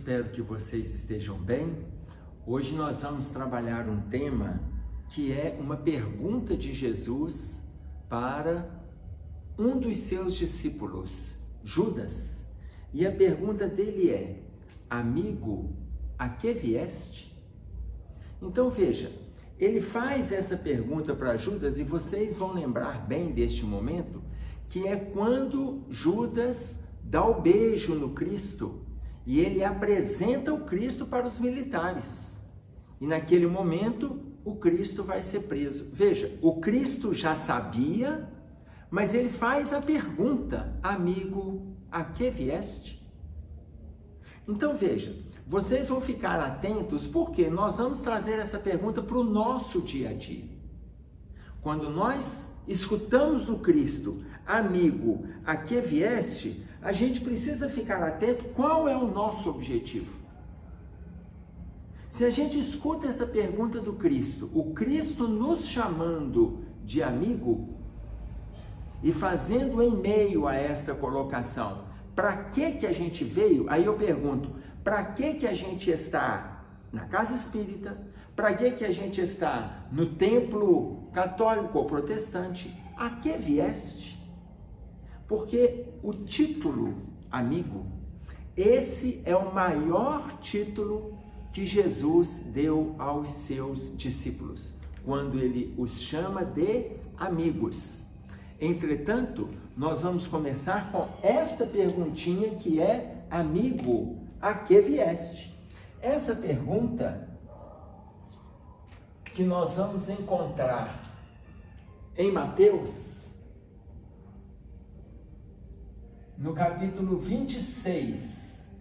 espero que vocês estejam bem. Hoje nós vamos trabalhar um tema que é uma pergunta de Jesus para um dos seus discípulos, Judas. E a pergunta dele é: amigo, a que vieste? Então veja, ele faz essa pergunta para Judas e vocês vão lembrar bem deste momento, que é quando Judas dá o beijo no Cristo e ele apresenta o Cristo para os militares. E naquele momento, o Cristo vai ser preso. Veja, o Cristo já sabia, mas ele faz a pergunta: amigo, a que vieste? Então veja, vocês vão ficar atentos porque nós vamos trazer essa pergunta para o nosso dia a dia. Quando nós escutamos do Cristo, amigo, a que vieste, a gente precisa ficar atento qual é o nosso objetivo. Se a gente escuta essa pergunta do Cristo, o Cristo nos chamando de amigo e fazendo em meio a esta colocação, para que a gente veio? Aí eu pergunto, para que a gente está na casa espírita? Para que a gente está no templo católico ou protestante? A que vieste? Porque o título amigo, esse é o maior título que Jesus deu aos seus discípulos, quando ele os chama de amigos. Entretanto, nós vamos começar com esta perguntinha que é: amigo, a que vieste? Essa pergunta que nós vamos encontrar em Mateus, no capítulo 26,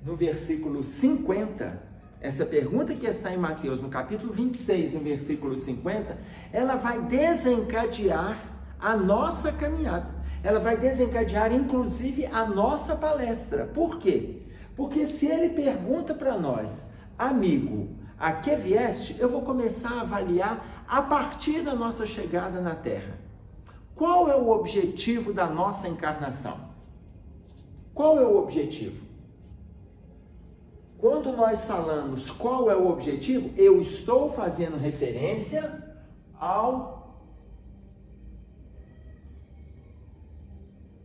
no versículo 50, essa pergunta que está em Mateus, no capítulo 26, no versículo 50, ela vai desencadear a nossa caminhada. Ela vai desencadear, inclusive, a nossa palestra. Por quê? Porque se ele pergunta para nós, amigo, a que vieste? Eu vou começar a avaliar a partir da nossa chegada na Terra. Qual é o objetivo da nossa encarnação? Qual é o objetivo? Quando nós falamos qual é o objetivo, eu estou fazendo referência ao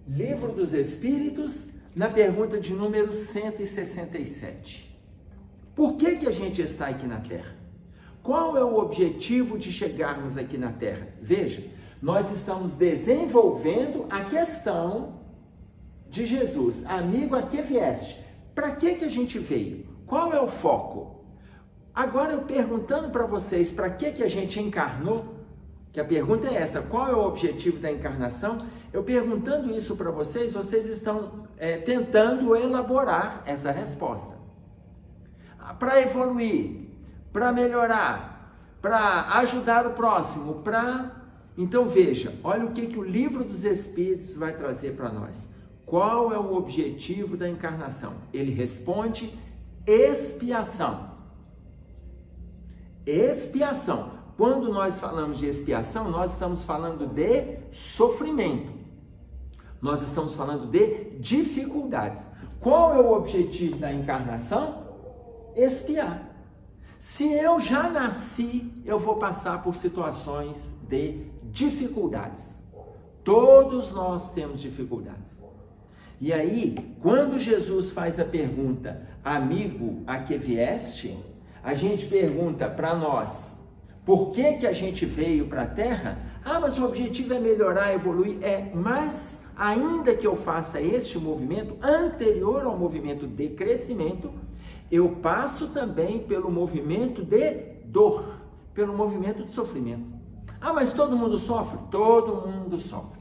Livro dos Espíritos, na pergunta de número 167. Por que a gente está aqui na Terra? Qual é o objetivo de chegarmos aqui na Terra? Veja, nós estamos desenvolvendo a questão de Jesus. Amigo, a que vieste? Para que a gente veio? Qual é o foco? Agora eu perguntando para vocês para que a gente encarnou, que a pergunta é essa: qual é o objetivo da encarnação? Eu perguntando isso para vocês, vocês estão tentando elaborar essa resposta. Para evoluir, para melhorar, para ajudar o próximo, Então veja, olha o que o Livro dos Espíritos vai trazer para nós. Qual é o objetivo da encarnação? Ele responde: expiação. Expiação. Quando nós falamos de expiação, nós estamos falando de sofrimento. Nós estamos falando de dificuldades. Qual é o objetivo da encarnação? Expiar. Se eu já nasci, eu vou passar por situações de dificuldades. Todos nós temos dificuldades. E aí, quando Jesus faz a pergunta, amigo, a que vieste? A gente pergunta para nós, por que a gente veio para a Terra? Mas o objetivo é melhorar, evoluir. Mas ainda que eu faça este movimento, anterior ao movimento de crescimento, eu passo também pelo movimento de dor, pelo movimento de sofrimento. Mas todo mundo sofre? Todo mundo sofre.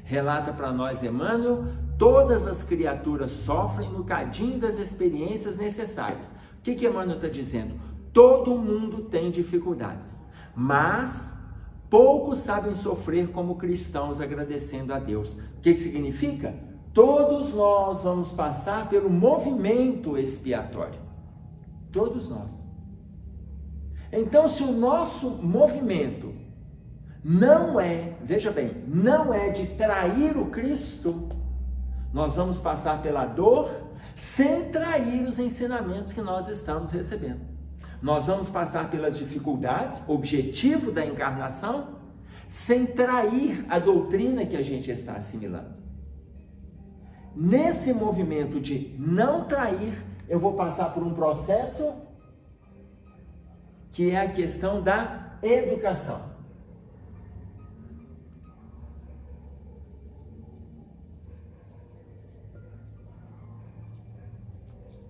Relata para nós Emmanuel: todas as criaturas sofrem no cadinho das experiências necessárias. O que Emmanuel está dizendo? Todo mundo tem dificuldades, mas poucos sabem sofrer como cristãos agradecendo a Deus. O que significa? Todos nós vamos passar pelo movimento expiatório. Todos nós. Então, se o nosso movimento não é, veja bem, não é de trair o Cristo, Nós vamos passar pela dor sem trair os ensinamentos que nós estamos recebendo. Nós vamos passar pelas dificuldades, objetivo da encarnação, sem trair a doutrina que a gente está assimilando. Nesse movimento de não trair, eu vou passar por um processo que é a questão da educação.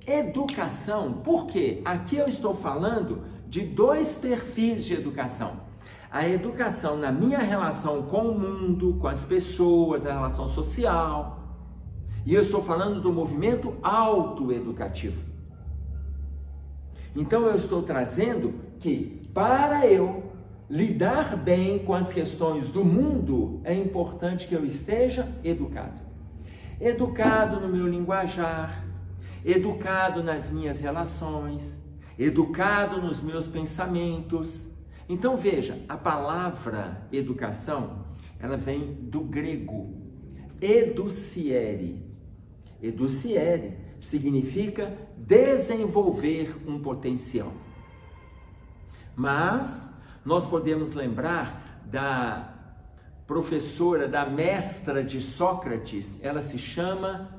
Educação, por quê? Aqui eu estou falando de dois perfis de educação. A educação na minha relação com o mundo, com as pessoas, a relação social. E eu estou falando do movimento autoeducativo. Então eu estou trazendo que para eu lidar bem com as questões do mundo, é importante que eu esteja educado. Educado no meu linguajar, educado nas minhas relações, educado nos meus pensamentos. Então veja, a palavra educação, ela vem do grego educiere. Educiere significa desenvolver um potencial. Mas nós podemos lembrar da professora, da mestra de Sócrates, ela se chamava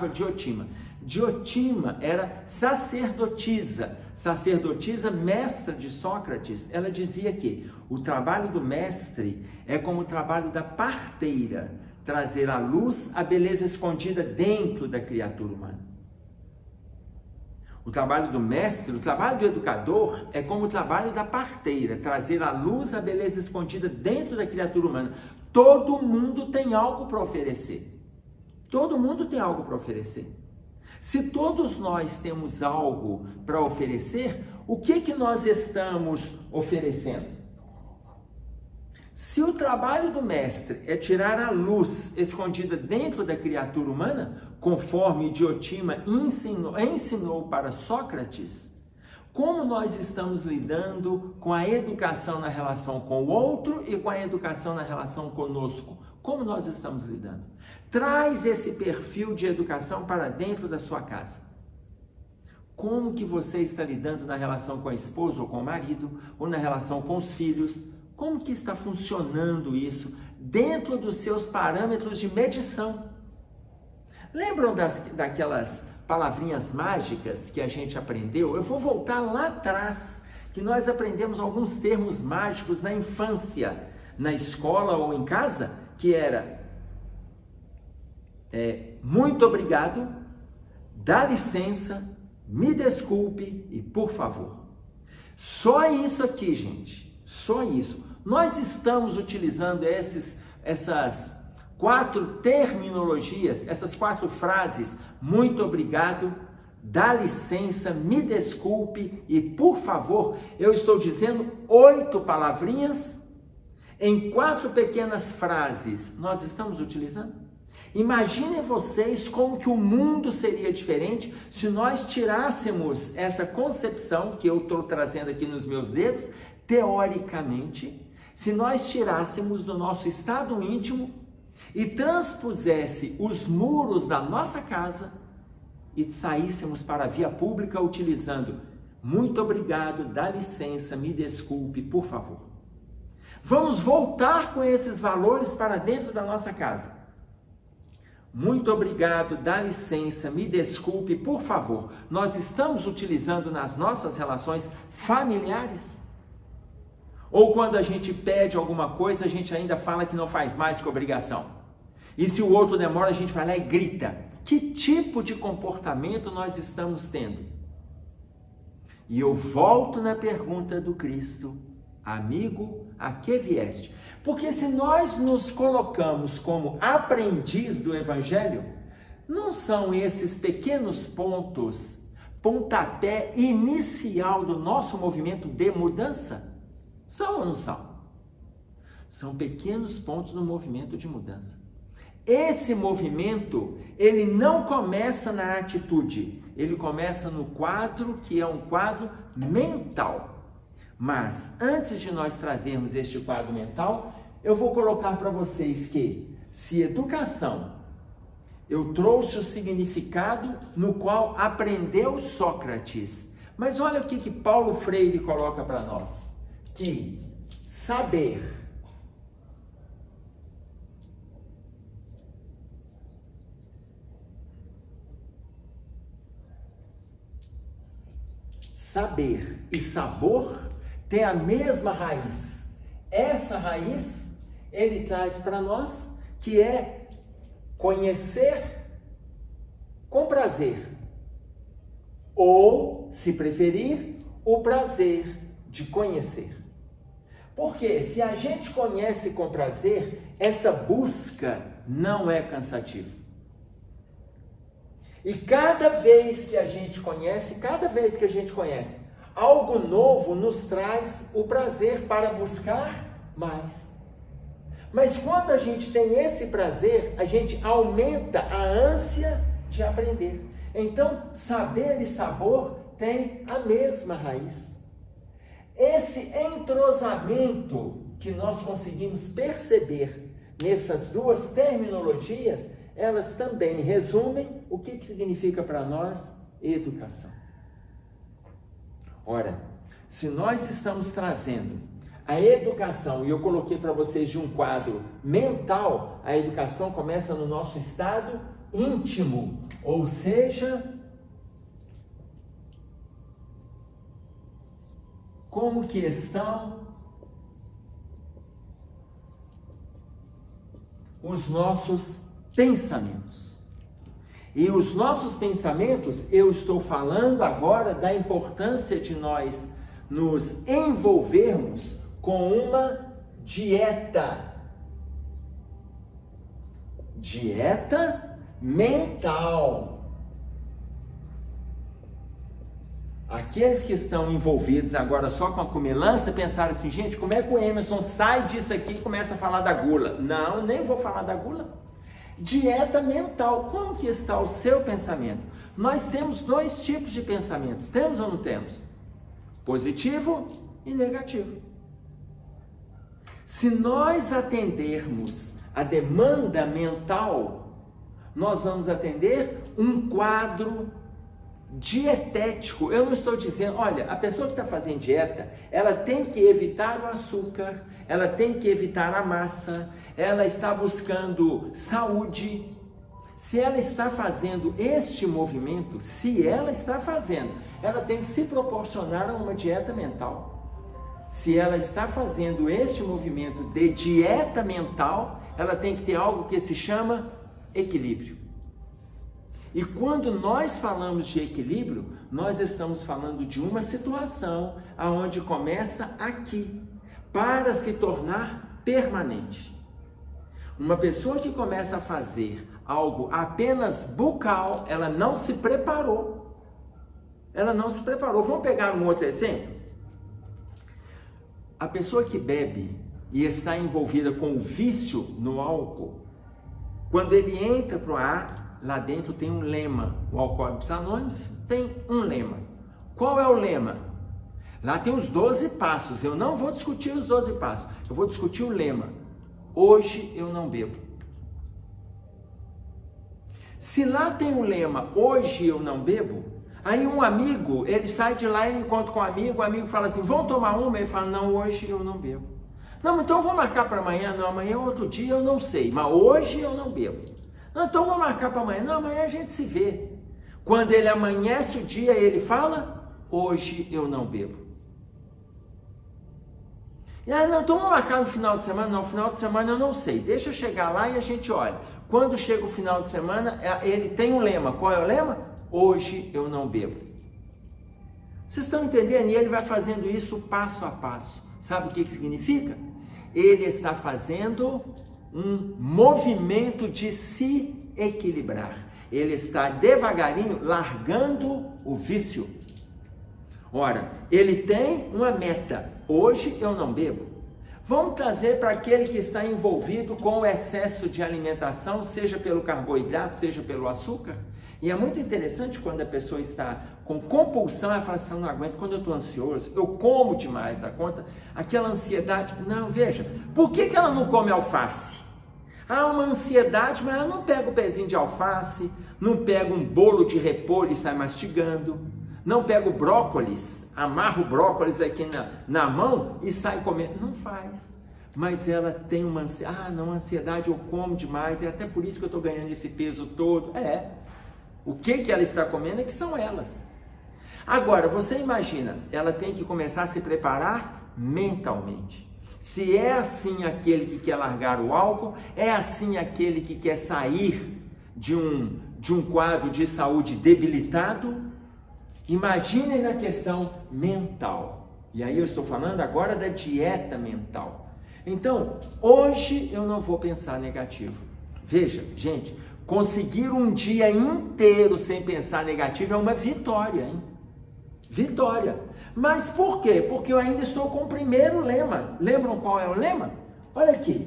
Diotima. Diotima era sacerdotisa, mestra de Sócrates. Ela dizia que o trabalho do mestre é como o trabalho da parteira, trazer à luz a beleza escondida dentro da criatura humana. O trabalho do mestre, o trabalho do educador é como o trabalho da parteira, trazer à luz a beleza escondida dentro da criatura humana. Todo mundo tem algo para oferecer. Todo mundo tem algo para oferecer. Se todos nós temos algo para oferecer, o que nós estamos oferecendo? Se o trabalho do mestre é tirar a luz escondida dentro da criatura humana, conforme Diotima ensinou para Sócrates, como nós estamos lidando com a educação na relação com o outro e com a educação na relação conosco? Como nós estamos lidando? Traz esse perfil de educação para dentro da sua casa. Como que você está lidando na relação com a esposa ou com o marido, ou na relação com os filhos? Como que está funcionando isso dentro dos seus parâmetros de medição? Lembram daquelas palavrinhas mágicas que a gente aprendeu? Eu vou voltar lá atrás, que nós aprendemos alguns termos mágicos na infância, na escola ou em casa, que era muito obrigado, dá licença, me desculpe e por favor. Só isso aqui, gente, só isso. Nós estamos utilizando essas 4 terminologias, essas 4 frases, muito obrigado, dá licença, me desculpe e por favor. Eu estou dizendo 8 palavrinhas em 4 pequenas frases. Nós estamos utilizando? Imaginem vocês como que o mundo seria diferente se nós tirássemos essa concepção que eu estou trazendo aqui nos meus dedos, teoricamente, se nós tirássemos do nosso estado íntimo e transpusesse os muros da nossa casa e saíssemos para a via pública utilizando muito obrigado, dá licença, me desculpe, por favor. Vamos voltar com esses valores para dentro da nossa casa. Muito obrigado, dá licença, me desculpe, por favor. Nós estamos utilizando nas nossas relações familiares? Ou quando a gente pede alguma coisa, a gente ainda fala que não faz mais que obrigação. E se o outro demora, a gente vai lá e grita. Que tipo de comportamento nós estamos tendo? E eu volto na pergunta do Cristo: amigo, a que vieste? Porque se nós nos colocamos como aprendiz do Evangelho, não são esses pequenos pontos, pontapé inicial do nosso movimento de mudança? São ou não são? São pequenos pontos no movimento de mudança. Esse movimento, ele não começa na atitude, ele começa no quadro, que é um quadro mental. Mas, antes de nós trazermos este quadro mental, eu vou colocar para vocês que se educação, eu trouxe o significado no qual aprendeu Sócrates. Mas olha o que Paulo Freire coloca para nós. Que saber e sabor têm a mesma raiz. Essa raiz ele traz para nós que é conhecer com prazer, ou, se preferir, o prazer de conhecer. Porque se a gente conhece com prazer, essa busca não é cansativa. E cada vez que a gente conhece, algo novo nos traz o prazer para buscar mais. Mas quando a gente tem esse prazer, a gente aumenta a ânsia de aprender. Então, saber e sabor têm a mesma raiz. Esse entrosamento que nós conseguimos perceber nessas duas terminologias, elas também resumem o que significa para nós educação. Ora, se nós estamos trazendo a educação, e eu coloquei para vocês de um quadro mental, a educação começa no nosso estado íntimo, ou seja, como que estão os nossos pensamentos. E os nossos pensamentos, eu estou falando agora da importância de nós nos envolvermos com uma dieta mental. Aqueles que estão envolvidos agora só com a comilança pensaram assim, gente, como é que o Emerson sai disso aqui e começa a falar da gula? Não, nem vou falar da gula. Dieta mental, como que está o seu pensamento? Nós temos dois tipos de pensamentos, temos ou não temos? Positivo e negativo. Se nós atendermos a demanda mental, nós vamos atender um quadro dietético. Eu não estou dizendo, olha, a pessoa que está fazendo dieta, ela tem que evitar o açúcar, ela tem que evitar a massa, ela está buscando saúde. Se ela está fazendo este movimento, ela tem que se proporcionar a uma dieta mental. Se ela está fazendo este movimento de dieta mental, ela tem que ter algo que se chama equilíbrio. E quando nós falamos de equilíbrio, nós estamos falando de uma situação aonde começa aqui, para se tornar permanente. Uma pessoa que começa a fazer algo apenas bucal, ela não se preparou. Vamos pegar um outro exemplo? A pessoa que bebe e está envolvida com o vício no álcool, quando ele entra para o ar, lá dentro tem um lema. O Alcoólicos Anônimos tem um lema. Qual é o lema? Lá tem os 12 passos. Eu não vou discutir os 12 passos. Eu vou discutir o lema. Hoje eu não bebo. Se lá tem o lema, hoje eu não bebo, aí um amigo, ele sai de lá e encontra com um amigo, o amigo fala assim, vamos tomar uma? Ele fala, não, hoje eu não bebo. Não, então vou marcar para amanhã. Não, amanhã é outro dia, eu não sei, mas hoje eu não bebo. Não, então vou marcar para amanhã. Não, amanhã a gente se vê. Quando ele amanhece o dia, ele fala, hoje eu não bebo. E aí, não, então vamos marcar no final de semana? Não, final de semana eu não sei. Deixa eu chegar lá e a gente olha. Quando chega o final de semana, ele tem um lema. Qual é o lema? Hoje eu não bebo. Vocês estão entendendo? E ele vai fazendo isso passo a passo. Sabe o que significa? Ele está fazendo um movimento de se equilibrar. Ele está devagarinho largando o vício. Ora, ele tem uma meta. Hoje eu não bebo. Vamos trazer para aquele que está envolvido com o excesso de alimentação, seja pelo carboidrato, seja pelo açúcar. E é muito interessante quando a pessoa está com compulsão, ela fala assim, eu não aguento, quando eu estou ansioso, eu como demais da conta, aquela ansiedade, não, veja, por que ela não come alface? Há uma ansiedade, mas ela não pega o pezinho de alface, não pega um bolo de repolho e sai mastigando, não pega o brócolis, amarra o brócolis aqui na mão e sai comendo, não faz. Mas ela tem uma ansiedade, não, ansiedade, eu como demais, é até por isso que eu estou ganhando esse peso todo. O que ela está comendo é que são elas. Agora, você imagina, ela tem que começar a se preparar mentalmente. Se é assim aquele que quer largar o álcool, é assim aquele que quer sair de um quadro de saúde debilitado, imaginem na questão mental. E aí eu estou falando agora da dieta mental. Então, hoje eu não vou pensar negativo. Veja, gente, conseguir um dia inteiro sem pensar negativo é uma vitória, hein? Vitória. Mas por quê? Porque eu ainda estou com o primeiro lema. Lembram qual é o lema? Olha aqui.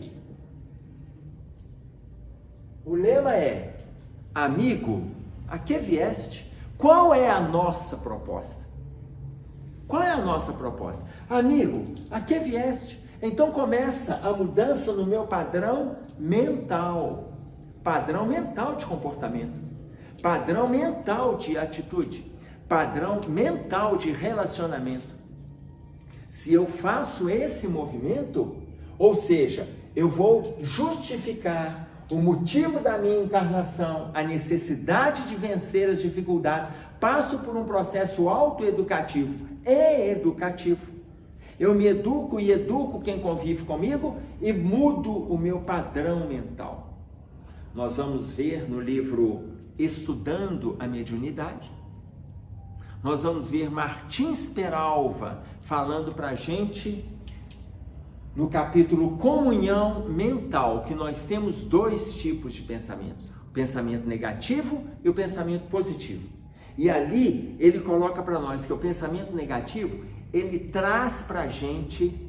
O lema é: amigo, a que vieste? Qual é a nossa proposta? Qual é a nossa proposta? Amigo, a que vieste? Então começa a mudança no meu padrão mental de comportamento, padrão mental de atitude, padrão mental de relacionamento. Se eu faço esse movimento, ou seja, eu vou justificar o motivo da minha encarnação, a necessidade de vencer as dificuldades, passo por um processo autoeducativo e educativo. Eu me educo e educo quem convive comigo e mudo o meu padrão mental. Nós vamos ver no livro Estudando a Mediunidade, nós vamos ver Martins Peralva falando para a gente no capítulo Comunhão Mental, que nós temos dois tipos de pensamentos, o pensamento negativo e o pensamento positivo. E ali ele coloca para nós que o pensamento negativo, ele traz para a gente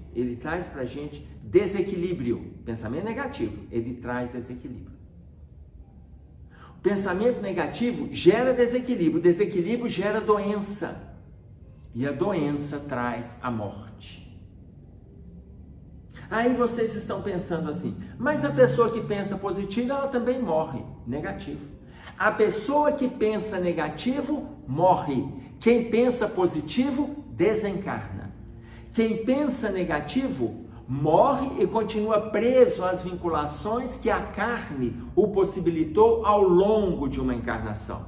desequilíbrio. Pensamento negativo, ele traz desequilíbrio. O pensamento negativo gera desequilíbrio, o desequilíbrio gera doença. E a doença traz a morte. Aí vocês estão pensando assim, mas a pessoa que pensa positivo, ela também morre. Negativo. A pessoa que pensa negativo, morre. Quem pensa positivo, desencarna. Quem pensa negativo, morre e continua preso às vinculações que a carne o possibilitou ao longo de uma encarnação.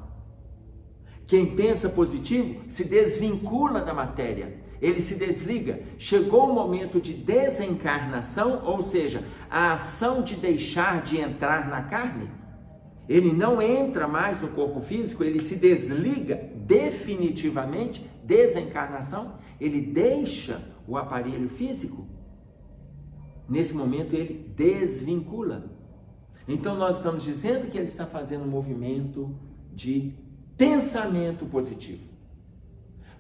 Quem pensa positivo, se desvincula da matéria. Ele se desliga, chegou o momento de desencarnação, ou seja, a ação de deixar de entrar na carne, ele não entra mais no corpo físico, ele se desliga definitivamente, desencarnação, ele deixa o aparelho físico, nesse momento ele desvincula. Então nós estamos dizendo que ele está fazendo um movimento de pensamento positivo.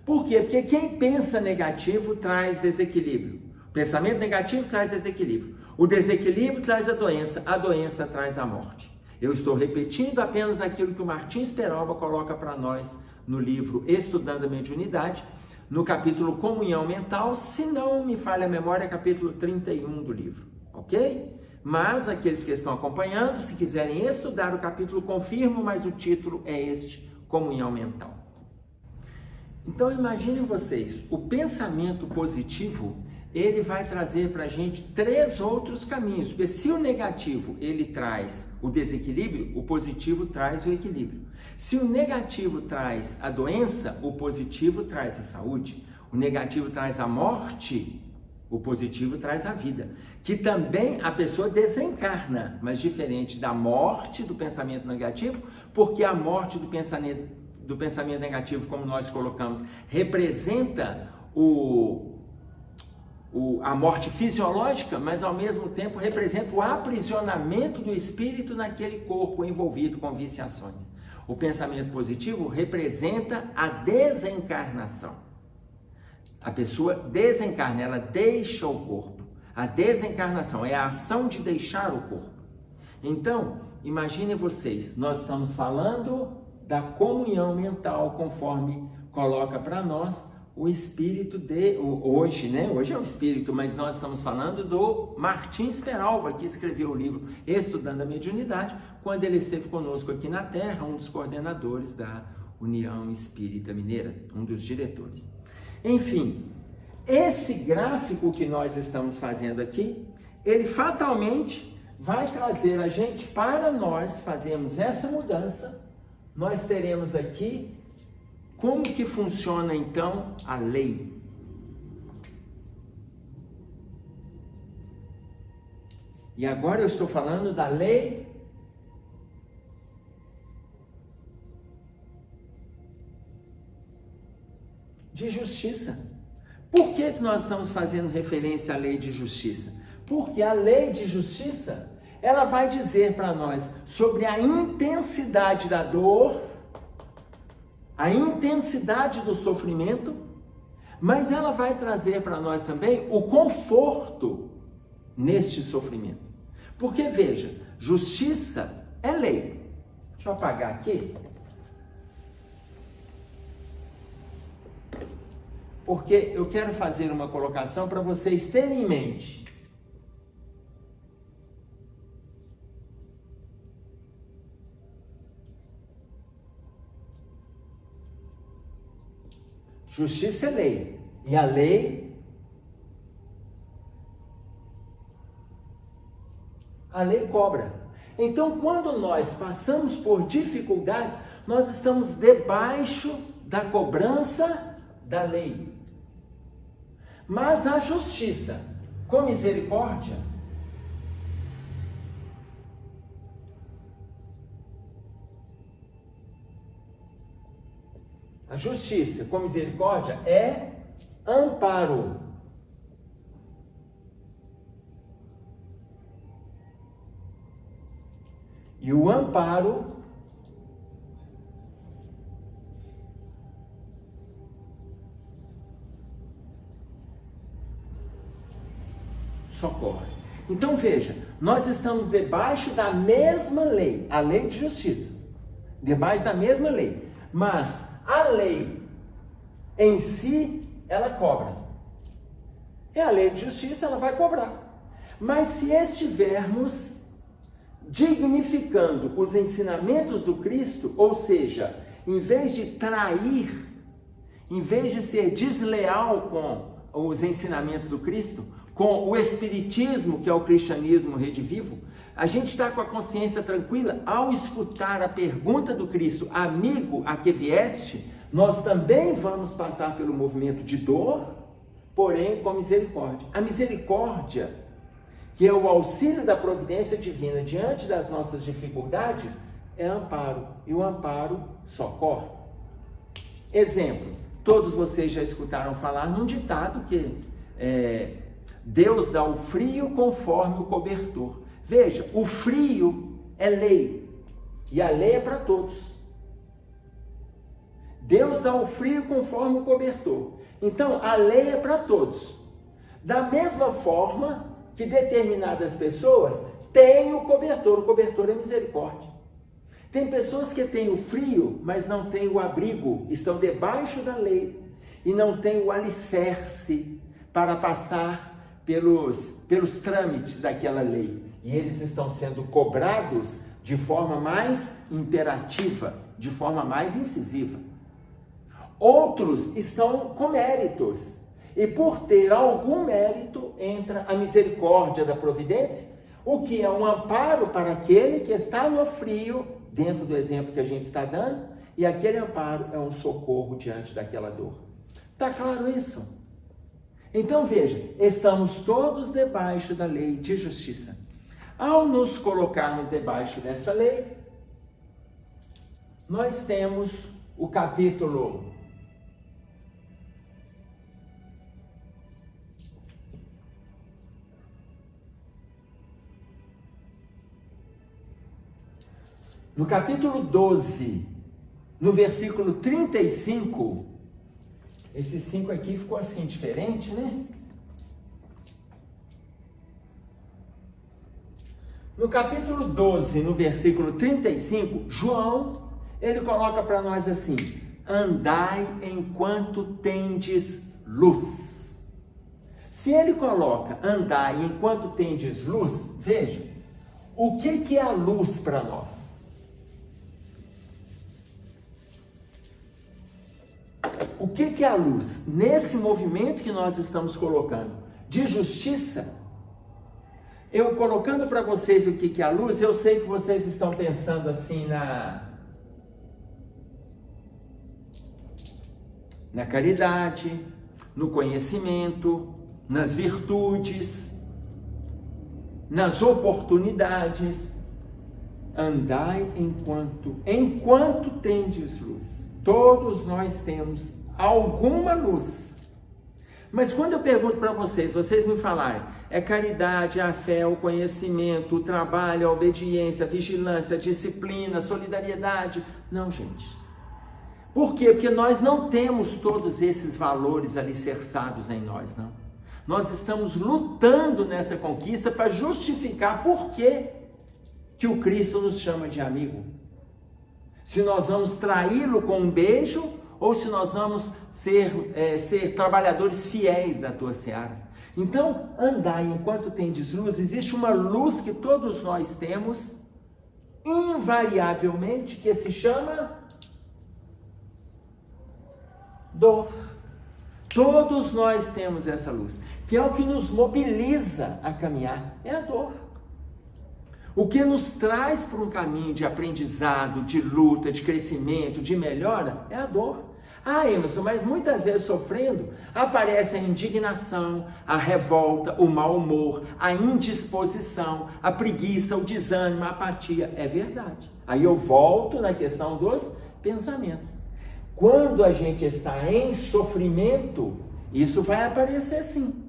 Por quê? Porque quem pensa negativo traz desequilíbrio. O pensamento negativo traz desequilíbrio. O desequilíbrio traz a doença traz a morte. Eu estou repetindo apenas aquilo que o Martins Peralva coloca para nós no livro Estudando a Mediunidade, no capítulo Comunhão Mental, se não me falha a memória, capítulo 31 do livro, ok? Mas aqueles que estão acompanhando, se quiserem estudar o capítulo, confirmo, mas o título é este, Comunhão Mental. Então imaginem vocês, o pensamento positivo, ele vai trazer para a gente três outros caminhos, porque se o negativo ele traz o desequilíbrio, o positivo traz o equilíbrio. Se o negativo traz a doença, o positivo traz a saúde. O negativo traz a morte, o positivo traz a vida. Que também a pessoa desencarna, mas diferente da morte do pensamento negativo, porque a morte do pensamento negativo, como nós colocamos, representa a morte fisiológica, mas ao mesmo tempo representa o aprisionamento do espírito naquele corpo envolvido com viciações. O pensamento positivo representa a desencarnação. A pessoa desencarna, ela deixa o corpo. A desencarnação é a ação de deixar o corpo. Então, imaginem vocês, nós estamos falando da comunhão mental, conforme coloca para nós o espírito hoje, né? Hoje é o espírito, mas nós estamos falando do Martins Peralva, que escreveu o livro Estudando a Mediunidade, quando ele esteve conosco aqui na Terra, um dos coordenadores da União Espírita Mineira, um dos diretores. Enfim, esse gráfico que nós estamos fazendo aqui, ele fatalmente vai trazer a gente, para nós fazermos essa mudança, nós teremos aqui como que funciona então a lei. E agora eu estou falando da lei de justiça. Por que nós estamos fazendo referência à lei de justiça? Porque a lei de justiça, ela vai dizer para nós sobre a intensidade da dor, a intensidade do sofrimento, mas ela vai trazer para nós também o conforto neste sofrimento. Porque veja, justiça é lei. Deixa eu apagar aqui. Porque eu quero fazer uma colocação para vocês terem em mente. Justiça é lei, e a lei cobra. Então, quando nós passamos por dificuldades, nós estamos debaixo da cobrança da lei. Mas a justiça, com misericórdia, a justiça com misericórdia é amparo. E o amparo socorre. Então veja, nós estamos debaixo da mesma lei, a lei de justiça, debaixo da mesma lei, mas a lei em si, ela cobra. É a lei de justiça, ela vai cobrar. Mas se estivermos dignificando os ensinamentos do Cristo, ou seja, em vez de trair, em vez de ser desleal com os ensinamentos do Cristo, com o espiritismo, que é o cristianismo redivivo, a gente está com a consciência tranquila ao escutar a pergunta do Cristo, amigo, a que vieste, nós também vamos passar pelo movimento de dor, porém com misericórdia. A misericórdia, que é o auxílio da providência divina diante das nossas dificuldades, é amparo, e o amparo socorre. Exemplo, todos vocês já escutaram falar num ditado que Deus dá o frio conforme o cobertor. Veja, o frio é lei, e a lei é para todos. Deus dá o frio conforme o cobertor. Então, a lei é para todos. Da mesma forma que determinadas pessoas têm o cobertor é misericórdia. Tem pessoas que têm o frio, mas não têm o abrigo, estão debaixo da lei e não têm o alicerce para passar pelos trâmites daquela lei. E eles estão sendo cobrados de forma mais imperativa, de forma mais incisiva. Outros estão com méritos, e por ter algum mérito entra a misericórdia da providência, o que é um amparo para aquele que está no frio, dentro do exemplo que a gente está dando, e aquele amparo é um socorro diante daquela dor. Está claro isso? Então veja, estamos todos debaixo da lei de justiça. Ao nos colocarmos debaixo dessa lei, nós temos o capítulo no capítulo 12, no versículo 35, esse 5 aqui ficou assim diferente, né? No capítulo 12, no versículo 35, João, ele coloca para nós assim: andai enquanto tendes luz. Se ele coloca andai enquanto tendes luz, veja, o que é a luz para nós? O que é a luz? Nesse movimento que nós estamos colocando de justiça, eu colocando para vocês o que é a luz, eu sei que vocês estão pensando assim na caridade, no conhecimento, nas virtudes, nas oportunidades. Andai enquanto tendes luz. Todos nós temos alguma luz. Mas quando eu pergunto para vocês me falarem, é caridade, a fé, o conhecimento, o trabalho, a obediência, a vigilância, a disciplina, a solidariedade. Não, gente. Por quê? Porque nós não temos todos esses valores alicerçados em nós, não. Nós estamos lutando nessa conquista para justificar por que o Cristo nos chama de amigo. Se nós vamos traí-lo com um beijo ou se nós vamos ser trabalhadores fiéis da tua seara. Então, andai enquanto tendes luz. Existe uma luz que todos nós temos, invariavelmente, que se chama dor. Todos nós temos essa luz, que é o que nos mobiliza a caminhar, é a dor. O que nos traz para um caminho de aprendizado, de luta, de crescimento, de melhora, é a dor. Ah, Emerson, mas muitas vezes sofrendo, aparece a indignação, a revolta, o mau humor, a indisposição, a preguiça, o desânimo, a apatia. É verdade. Aí eu volto na questão dos pensamentos. Quando a gente está em sofrimento, isso vai aparecer sim.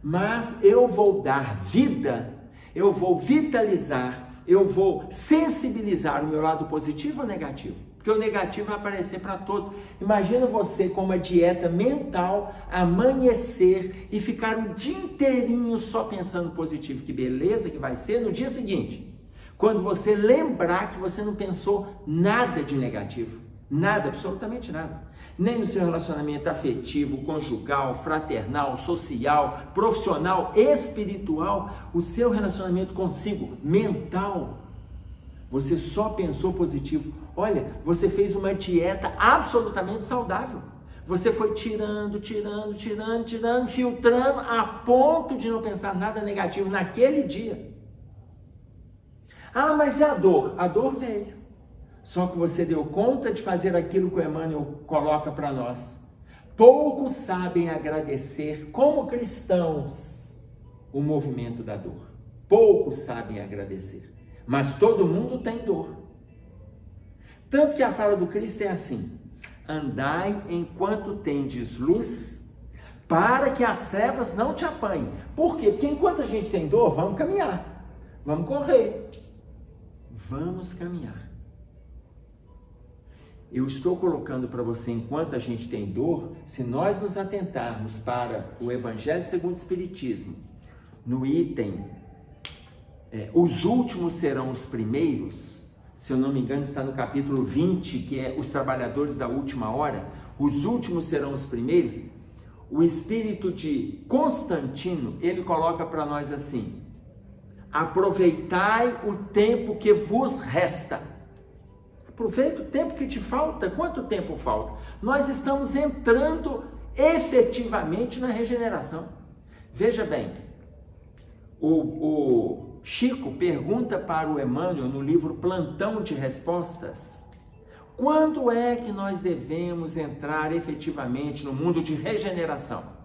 Mas eu vou dar vida, eu vou vitalizar, eu vou sensibilizar o meu lado positivo ou negativo? Porque o negativo vai aparecer para todos. Imagina você com uma dieta mental, amanhecer e ficar o dia inteirinho só pensando positivo. Que beleza que vai ser no dia seguinte. Quando você lembrar que você não pensou nada de negativo. Nada, absolutamente nada. Nem no seu relacionamento afetivo, conjugal, fraternal, social, profissional, espiritual, o seu relacionamento consigo, mental. Você só pensou positivo. Olha, você fez uma dieta absolutamente saudável. Você foi tirando, filtrando, a ponto de não pensar nada negativo naquele dia. Ah, mas a dor? A dor veio. Só que você deu conta de fazer aquilo que o Emmanuel coloca para nós. Poucos sabem agradecer, como cristãos, o movimento da dor. Poucos sabem agradecer. Mas todo mundo tem dor. Tanto que a fala do Cristo é assim: andai enquanto tendes luz, para que as trevas não te apanhem. Por quê? Porque enquanto a gente tem dor, vamos caminhar, vamos correr, vamos caminhar. Eu estou colocando para você, enquanto a gente tem dor, se nós nos atentarmos para o Evangelho segundo o Espiritismo, no item os últimos serão os primeiros, se eu não me engano está no capítulo 20, que é os trabalhadores da última hora, os últimos serão os primeiros. O espírito de Constantino, ele coloca para nós assim: aproveitai o tempo que vos resta. Aproveita o tempo que te falta. Quanto tempo falta? Nós estamos entrando efetivamente na regeneração. Veja bem, o Chico pergunta para o Emmanuel no livro Plantão de Respostas: quando é que nós devemos entrar efetivamente no mundo de regeneração?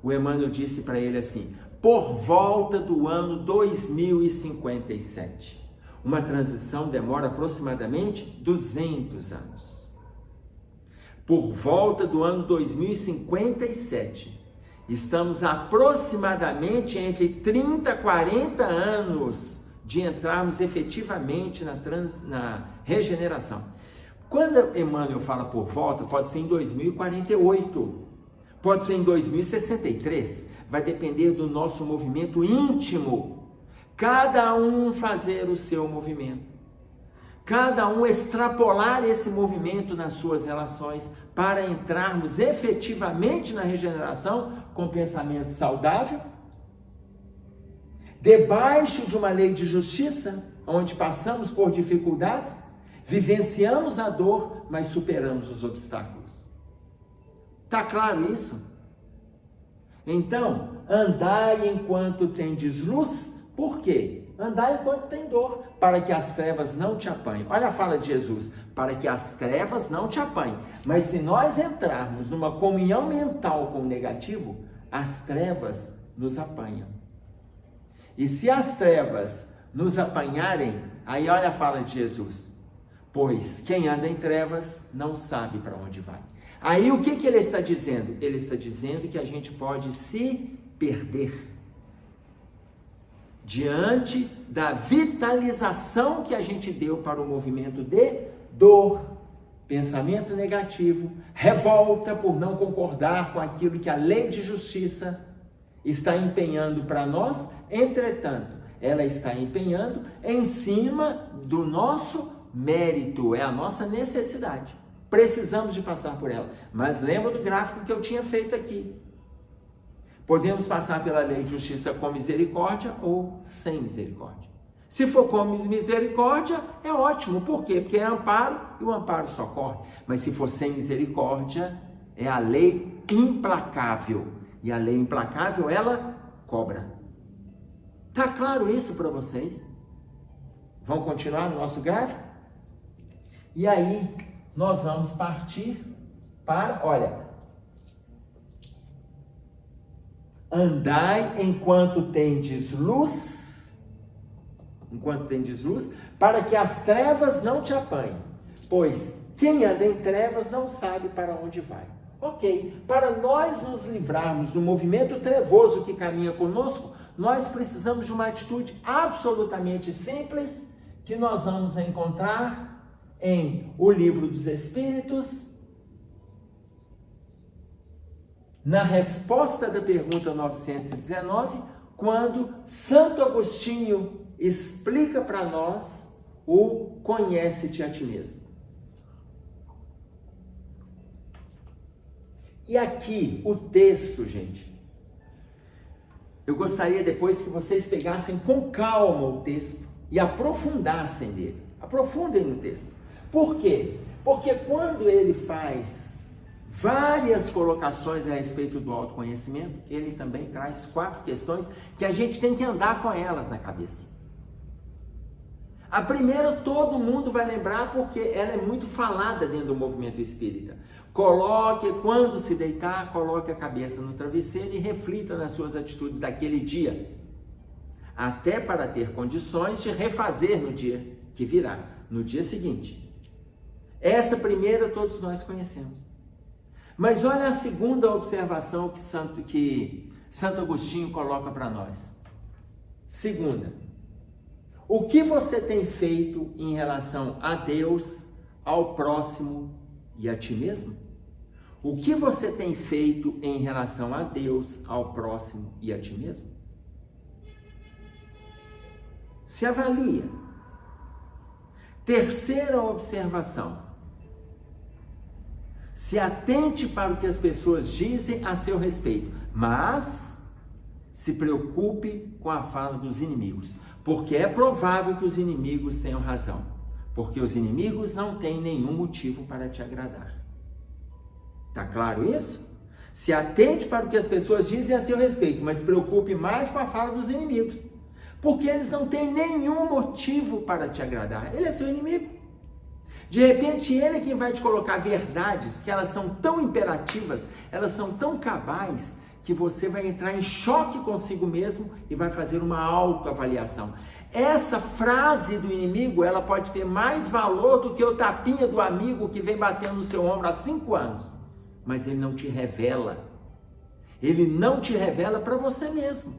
O Emmanuel disse para ele assim: por volta do ano 2057. Uma transição demora aproximadamente 200 anos. Por volta do ano 2057, estamos aproximadamente entre 30 e 40 anos de entrarmos efetivamente na regeneração. Quando Emmanuel fala por volta, pode ser em 2048, pode ser em 2063, vai depender do nosso movimento íntimo. Cada um fazer o seu movimento, cada um extrapolar esse movimento nas suas relações para entrarmos efetivamente na regeneração com pensamento saudável, debaixo de uma lei de justiça, onde passamos por dificuldades, vivenciamos a dor, mas superamos os obstáculos. Está claro isso? Então, andai enquanto tendes luz, por quê? Andai enquanto tem dor, para que as trevas não te apanhem. Olha a fala de Jesus, para que as trevas não te apanhem. Mas se nós entrarmos numa comunhão mental com o negativo, as trevas nos apanham. E se as trevas nos apanharem, aí olha a fala de Jesus, pois quem anda em trevas não sabe para onde vai. Aí o que ele está dizendo? Ele está dizendo que a gente pode se perder diante da vitalização que a gente deu para o movimento de dor, pensamento negativo, revolta por não concordar com aquilo que a lei de justiça está empenhando para nós. Entretanto, ela está empenhando em cima do nosso mérito, é a nossa necessidade. Precisamos de passar por ela. Mas lembra do gráfico que eu tinha feito aqui. Podemos passar pela lei de justiça com misericórdia ou sem misericórdia. Se for com misericórdia, é ótimo. Por quê? Porque é amparo e o amparo socorre. Mas se for sem misericórdia, é a lei implacável. E a lei implacável, ela cobra. Tá claro isso para vocês? Vamos continuar no nosso gráfico? E aí, nós vamos partir para, olha, andai enquanto tendes luz, para que as trevas não te apanhem, pois quem anda em trevas não sabe para onde vai. Ok, para nós nos livrarmos do movimento trevoso que caminha conosco, nós precisamos de uma atitude absolutamente simples, que nós vamos encontrar em O Livro dos Espíritos, na resposta da pergunta 919, quando Santo Agostinho explica para nós o conhece-te a ti mesmo. E aqui, o texto, gente, eu gostaria depois que vocês pegassem com calma o texto e aprofundassem nele. Aprofundem no texto. Por quê? Porque quando ele faz várias colocações a respeito do autoconhecimento, ele também traz 4 questões que a gente tem que andar com elas na cabeça. A primeira todo mundo vai lembrar porque ela é muito falada dentro do movimento espírita. Coloque, quando se deitar, coloque a cabeça no travesseiro e reflita nas suas atitudes daquele dia, até para ter condições de refazer no dia que virá, no dia seguinte. Essa primeira todos nós conhecemos. Mas olha a segunda observação que Santo Agostinho coloca para nós. Segunda, o que você tem feito em relação a Deus, ao próximo e a ti mesmo? O que você tem feito em relação a Deus, ao próximo e a ti mesmo? Se avalia. Terceira observação. Se atente para o que as pessoas dizem a seu respeito, mas se preocupe com a fala dos inimigos, porque é provável que os inimigos tenham razão, porque os inimigos não têm nenhum motivo para te agradar. Tá claro isso? Se atente para o que as pessoas dizem a seu respeito, mas se preocupe mais com a fala dos inimigos, porque eles não têm nenhum motivo para te agradar. Ele é seu inimigo. De repente, ele é quem vai te colocar verdades que elas são tão imperativas, elas são tão cabais, que você vai entrar em choque consigo mesmo e vai fazer uma autoavaliação. Essa frase do inimigo, ela pode ter mais valor do que o tapinha do amigo que vem batendo no seu ombro há 5 anos. Mas ele não te revela. Ele não te revela para você mesmo.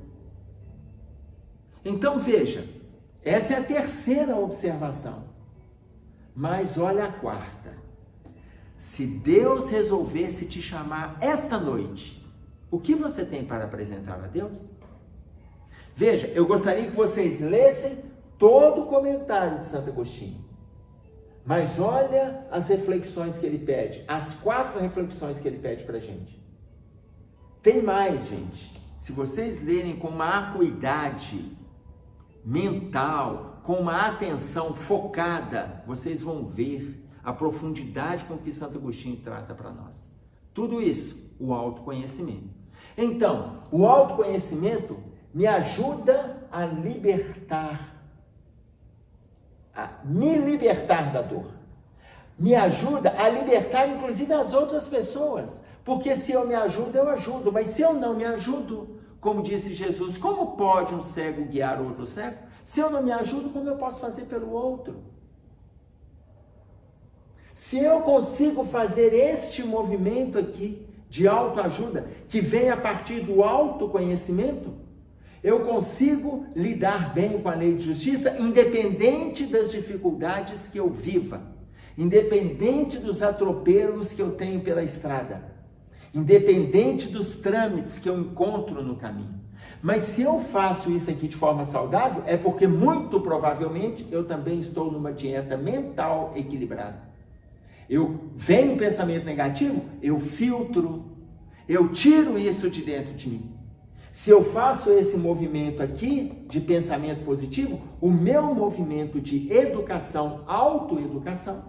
Então veja, essa é a terceira observação. Mas olha a quarta. Se Deus resolvesse te chamar esta noite, o que você tem para apresentar a Deus? Veja, eu gostaria que vocês lessem todo o comentário de Santo Agostinho. Mas olha as reflexões que ele pede, as 4 reflexões que ele pede para a gente. Tem mais, gente. Se vocês lerem com uma acuidade mental, com uma atenção focada, vocês vão ver a profundidade com que Santo Agostinho trata para nós. Tudo isso, o autoconhecimento. Então, o autoconhecimento me ajuda a me libertar da dor. Me ajuda a libertar, inclusive, as outras pessoas. Porque se eu me ajudo, eu ajudo. Mas se eu não me ajudo, como disse Jesus, como pode um cego guiar outro cego? Se eu não me ajudo, como eu posso fazer pelo outro? Se eu consigo fazer este movimento aqui de autoajuda, que vem a partir do autoconhecimento, eu consigo lidar bem com a lei de justiça, independente das dificuldades que eu viva, independente dos atropelos que eu tenho pela estrada, independente dos trâmites que eu encontro no caminho. Mas se eu faço isso aqui de forma saudável, é porque muito provavelmente eu também estou numa dieta mental equilibrada. Vem um pensamento negativo, eu filtro, eu tiro isso de dentro de mim. Se eu faço esse movimento aqui de pensamento positivo, o meu movimento de educação, autoeducação,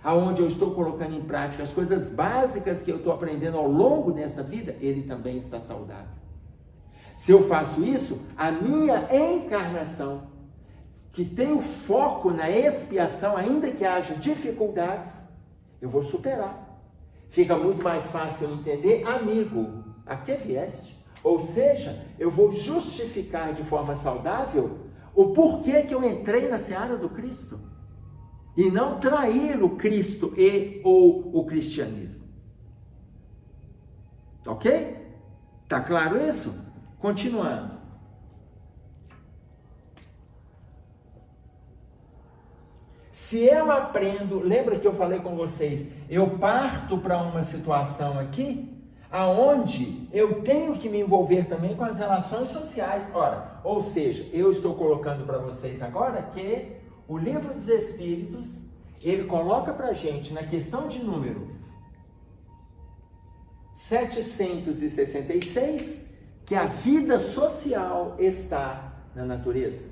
aonde eu estou colocando em prática as coisas básicas que eu estou aprendendo ao longo dessa vida, ele também está saudável. Se eu faço isso, a minha encarnação, que tem o foco na expiação, ainda que haja dificuldades, eu vou superar. Fica muito mais fácil eu entender, amigo, a que vieste? Ou seja, eu vou justificar de forma saudável o porquê que eu entrei na seara do Cristo. E não trair o Cristo ou o cristianismo. Ok? Tá claro isso? Continuando. Se eu aprendo, lembra que eu falei com vocês, eu parto para uma situação aqui, aonde eu tenho que me envolver também com as relações sociais. Ora, ou seja, eu estou colocando para vocês agora que o Livro dos Espíritos, ele coloca para a gente na questão de número 766, que a vida social está na natureza.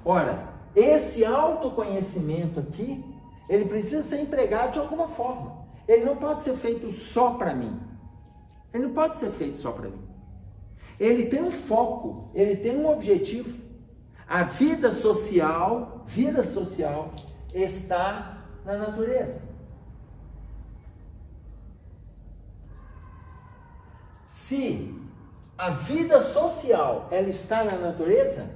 Ora, esse autoconhecimento aqui, ele precisa ser empregado de alguma forma. Ele não pode ser feito só para mim. Ele não pode ser feito só para mim. Ele tem um foco, ele tem um objetivo. A vida social está na natureza. Se a vida social, ela está na natureza,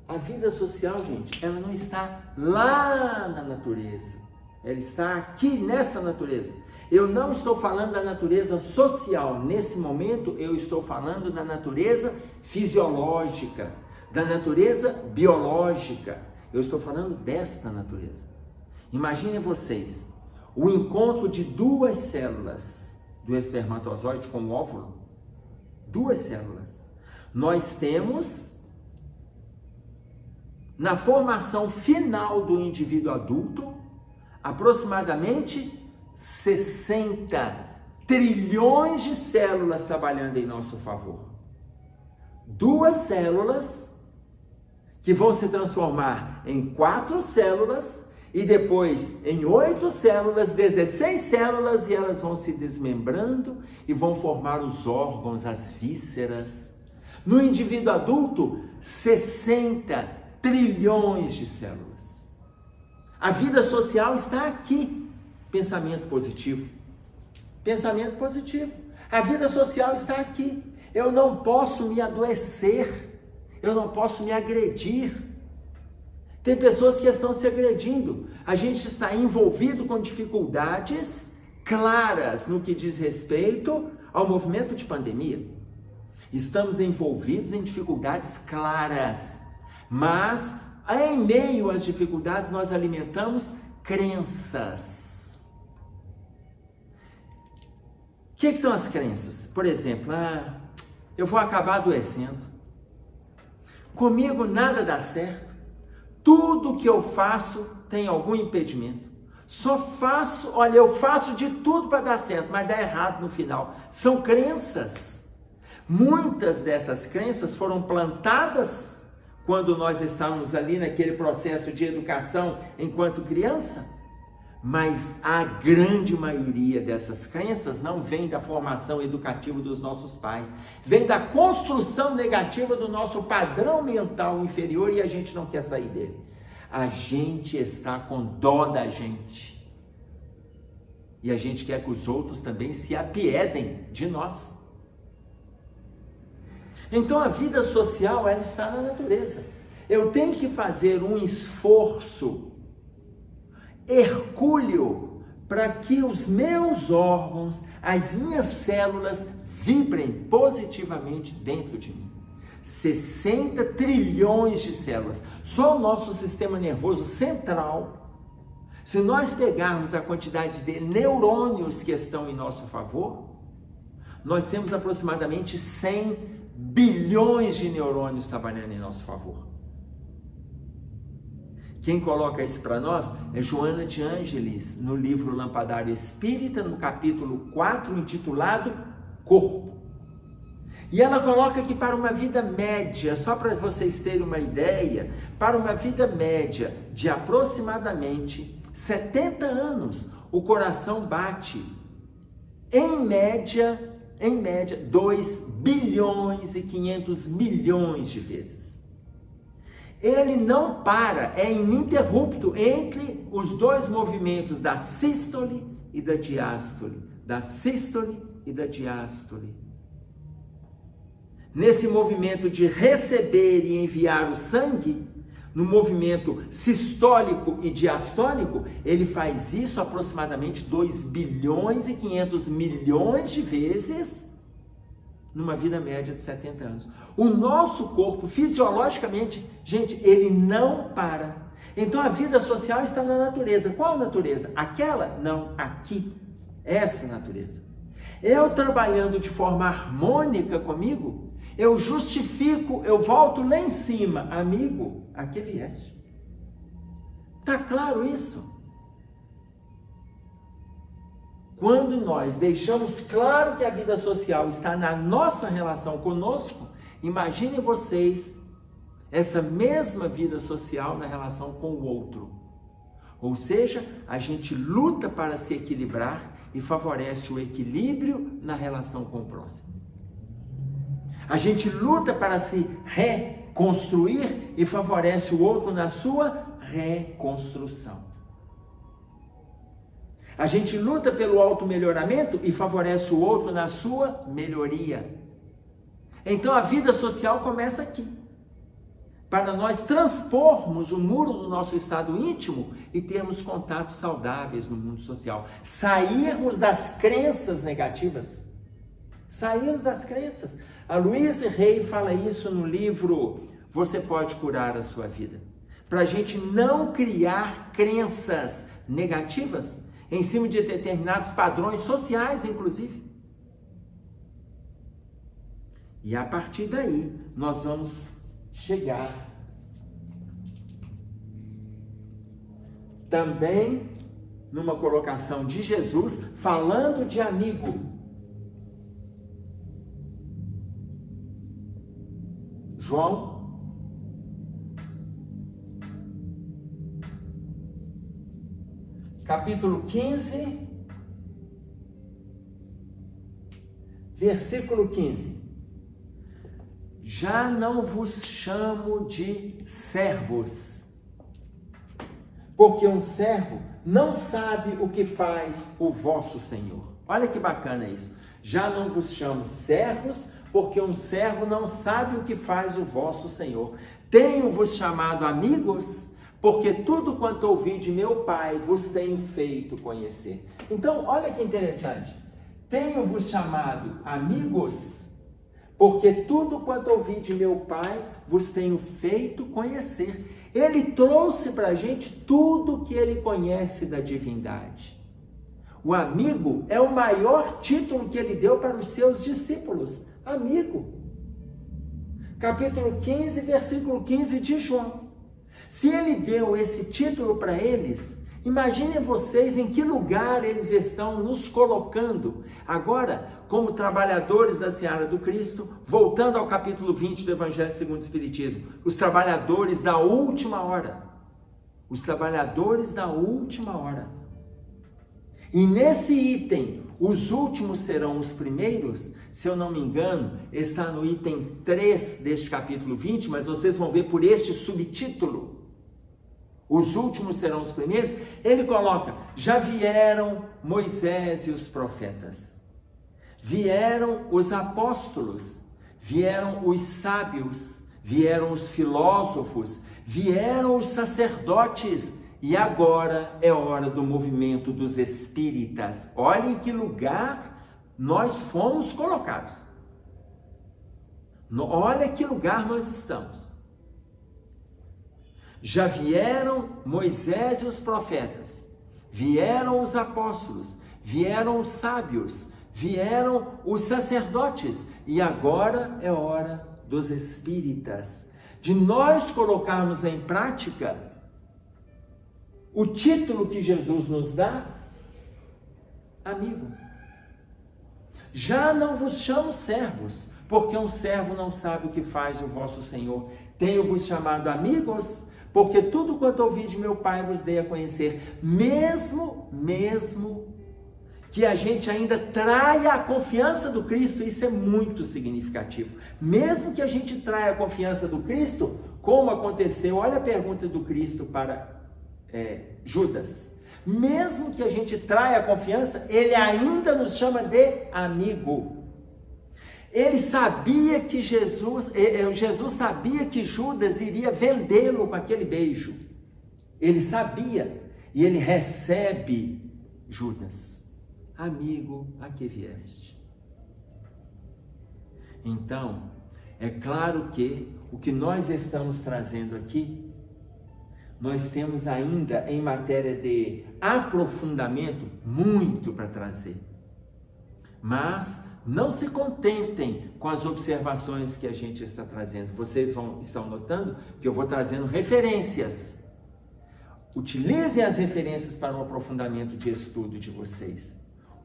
a vida social, gente, ela não está lá na natureza. Ela está aqui nessa natureza. Eu não estou falando da natureza social. Nesse momento, eu estou falando da natureza fisiológica, da natureza biológica. Eu estou falando desta natureza. Imaginem vocês, o encontro de 2 células do espermatozoide com o óvulo. 2 células. Nós temos, na formação final do indivíduo adulto, aproximadamente 60 trilhões de células trabalhando em nosso favor. 2 células que vão se transformar em 4 células e depois em 8 células, 16 células, e elas vão se desmembrando e vão formar os órgãos, as vísceras. No indivíduo adulto, 60 trilhões de células. A vida social está aqui. Pensamento positivo. Pensamento positivo. A vida social está aqui. Eu não posso me adoecer. Eu não posso me agredir. Tem pessoas que estão se agredindo. A gente está envolvido com dificuldades claras no que diz respeito ao movimento de pandemia. Estamos envolvidos em dificuldades claras. Mas, em meio às dificuldades, nós alimentamos crenças. O que são as crenças? Por exemplo, eu vou acabar adoecendo. Comigo nada dá certo. Tudo que eu faço tem algum impedimento. Só faço, olha, eu faço de tudo para dar certo, mas dá errado no final. São crenças. Muitas dessas crenças foram plantadas quando nós estávamos ali naquele processo de educação enquanto criança. Mas a grande maioria dessas crenças não vem da formação educativa dos nossos pais, vem da construção negativa do nosso padrão mental inferior e a gente não quer sair dele. A gente está com dó da gente. E a gente quer que os outros também se apiedem de nós. Então a vida social, ela está na natureza. Eu tenho que fazer um esforço hercúleo para que os meus órgãos, as minhas células vibrem positivamente dentro de mim. 60 trilhões de células. Só o nosso sistema nervoso central, se nós pegarmos a quantidade de neurônios que estão em nosso favor, nós temos aproximadamente 100 bilhões de neurônios trabalhando em nosso favor. Quem coloca isso para nós é Joana de Ângeles, no livro Lampadário Espírita, no capítulo 4, intitulado Corpo. E ela coloca que para uma vida média, só para vocês terem uma ideia, para uma vida média de aproximadamente 70 anos, o coração bate, em média, 2 bilhões e 500 milhões de vezes. Ele não para, é ininterrupto entre os dois movimentos da sístole e da diástole, da sístole e da diástole. Nesse movimento de receber e enviar o sangue, no movimento sistólico e diastólico, ele faz isso aproximadamente 2 bilhões e 500 milhões de vezes numa vida média de 70 anos. O nosso corpo, fisiologicamente, gente, ele não para. Então a vida social está na natureza. Qual natureza? Aquela? Não, aqui. Essa natureza. Eu trabalhando de forma harmônica comigo, eu justifico, eu volto lá em cima. Amigo, a que vieste? Tá claro isso? Quando nós deixamos claro que a vida social está na nossa relação conosco, imaginem vocês essa mesma vida social na relação com o outro. Ou seja, a gente luta para se equilibrar e favorece o equilíbrio na relação com o próximo. A gente luta para se reconstruir e favorece o outro na sua reconstrução. A gente luta pelo auto-melhoramento e favorece o outro na sua melhoria. Então a vida social começa aqui. Para nós transpormos o muro do nosso estado íntimo e termos contatos saudáveis no mundo social. Sairmos das crenças negativas. Sairmos das crenças. A Louise Hay fala isso no livro Você Pode Curar a Sua Vida. Para a gente não criar crenças negativas em cima de determinados padrões sociais, inclusive. E a partir daí, nós vamos chegar também numa colocação de Jesus, falando de amigo. João capítulo 15, versículo 15. Já não vos chamo de servos, porque um servo não sabe o que faz o vosso Senhor. Olha que bacana isso. Já não vos chamo servos, porque um servo não sabe o que faz o vosso Senhor. Tenho-vos chamado amigos, porque tudo quanto ouvi de meu Pai vos tenho feito conhecer. Então, olha que interessante. Tenho-vos chamado amigos, porque tudo quanto ouvi de meu Pai vos tenho feito conhecer. Ele trouxe para a gente tudo que ele conhece da divindade. O amigo é o maior título que ele deu para os seus discípulos. Amigo. Capítulo 15, versículo 15 de João. Se ele deu esse título para eles, imaginem vocês em que lugar eles estão nos colocando. Agora, como trabalhadores da seara do Cristo, voltando ao capítulo 20 do Evangelho segundo o Espiritismo, os trabalhadores da última hora. Os trabalhadores da última hora. E nesse item, os últimos serão os primeiros, se eu não me engano, está no item 3 deste capítulo 20, mas vocês vão ver por este subtítulo. Os últimos serão os primeiros. Ele coloca: já vieram Moisés e os profetas, vieram os apóstolos, vieram os sábios, vieram os filósofos, vieram os sacerdotes, e agora é hora do movimento dos espíritas. Olhem em que lugar nós fomos colocados. Olha que lugar nós estamos. Já vieram Moisés e os profetas, vieram os apóstolos, vieram os sábios, vieram os sacerdotes, e agora é hora dos espíritas, de nós colocarmos em prática o título que Jesus nos dá, amigo. Já não vos chamo servos, porque um servo não sabe o que faz o vosso Senhor. Tenho-vos chamado amigos, porque tudo quanto ouvi de meu Pai vos dei a conhecer. Mesmo que a gente ainda traia a confiança do Cristo, isso é muito significativo. Mesmo que a gente traia a confiança do Cristo, como aconteceu, olha a pergunta do Cristo para Judas. Mesmo que a gente traia a confiança, ele ainda nos chama de amigo. Ele sabia que Jesus sabia que Judas iria vendê-lo com aquele beijo. Ele sabia, e ele recebe Judas: amigo, a que vieste? Então, é claro que o que nós estamos trazendo aqui, nós temos ainda em matéria de aprofundamto muito para trazer. Mas não se contentem com as observações que a gente está trazendo. Vocês estão notando que eu vou trazendo referências. Utilizem as referências para o aprofundamento de estudo de vocês.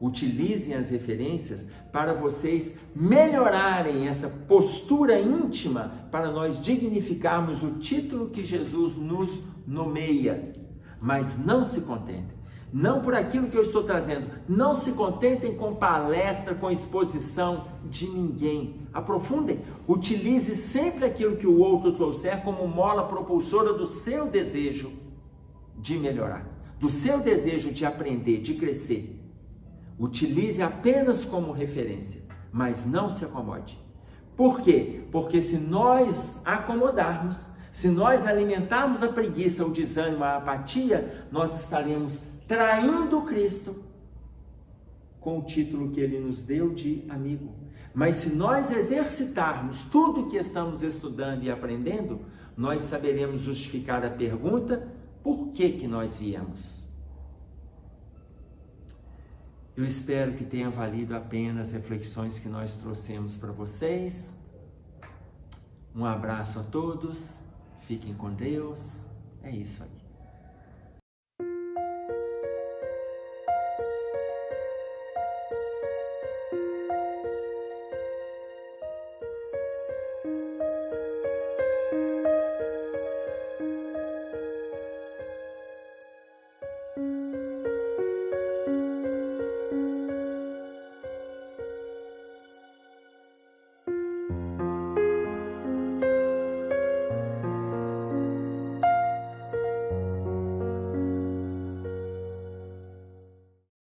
Utilizem as referências para vocês melhorarem essa postura íntima, para nós dignificarmos o título que Jesus nos nomeia. Mas não se contentem, não por aquilo que eu estou trazendo, não se contentem com palestra, com exposição de ninguém. Aprofundem, utilize sempre aquilo que o outro trouxer como mola propulsora do seu desejo de melhorar, do seu desejo de aprender, de crescer. Utilize apenas como referência, mas não se acomode. Por quê? Porque se nós acomodarmos, se nós alimentarmos a preguiça, o desânimo, a apatia, nós estaremos traindo Cristo com o título que Ele nos deu de amigo. Mas se nós exercitarmos tudo o que estamos estudando e aprendendo, nós saberemos justificar a pergunta: por que nós viemos? Eu espero que tenha valido a pena as reflexões que nós trouxemos para vocês. Um abraço a todos, fiquem com Deus, é isso aí.